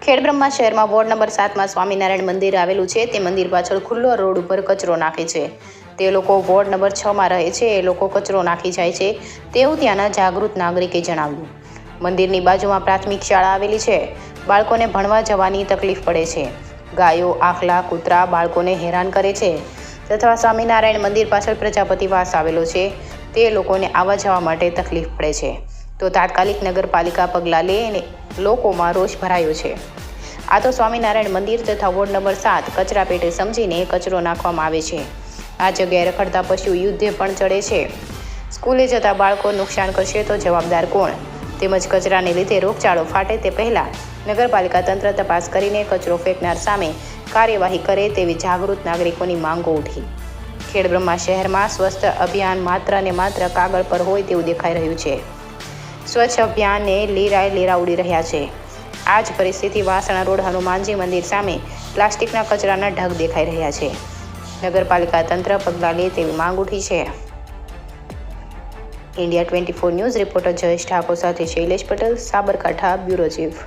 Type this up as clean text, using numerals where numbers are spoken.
ખેડબ્રહ્મા શહેરમાં ward number 7માં Swaminarayan મંદિર આવેલું છે. તે મંદિર પાછળ ખુલ્લો રોડ ઉપર કચરો નાખે છે. તે લોકો વોર્ડ નંબર 6માં રહે છે. એ લોકો કચરો નાખી જાય છે તેવું ત્યાંના જાગૃત નાગરિકે જણાવ્યું. મંદિરની બાજુમાં પ્રાથમિક શાળા આવેલી છે. બાળકોને ભણવા જવાની તકલીફ પડે છે. ગાયો, આખલા, કૂતરા બાળકોને હેરાન કરે છે તથા સ્વામિનારાયણ મંદિર પાછળ પ્રજાપતિવાસ આવેલો છે. તે લોકોને આવવા જવા માટે તકલીફ પડે છે. તો તાત્કાલિક નગરપાલિકા પગલાં લે અને લોકોમાં રોષ ભરાયો છે. આ તો સ્વામિનારાયણ મંદિર તથા વોર્ડ નંબર 7 કચરા પેટે સમજીને કચરો નાખવામાં આવે છે. આ જગ્યાએ રખડતા પશુ યુદ્ધે પણ ચડે છે. સ્કૂલે જતા બાળકો નુકસાન કરશે તો જવાબદાર કોણ? તેમજ કચરાને લીધે રોગચાળો ફાટે તે પહેલાં નગરપાલિકા તંત્ર તપાસ કરીને કચરો ફેંકનાર સામે કાર્યવાહી કરે તેવી જાગૃત નાગરિકોની માંગો ઉઠી. ખેડબ્રહ્મા શહેરમાં સ્વચ્છ અભિયાન માત્ર ને માત્ર કાગળ પર હોય તેવું દેખાઈ રહ્યું છે. સ્વચ્છ અભિયાનને લીરા ઉડી રહ્યા છે. આ જ પરિસ્થિતિ વાસણા રોડ હનુમાનજી મંદિર સામે પ્લાસ્ટિકના કચરાના ઢગ દેખાઈ રહ્યા છે. નગરપાલિકા તંત્ર પગલાં લે તેવી માંગ ઉઠી છે. India 24 news reporter Jayesh Thakor સાથે શૈલેષ પટેલ, સાબરકાંઠા બ્યુરો ચીફ.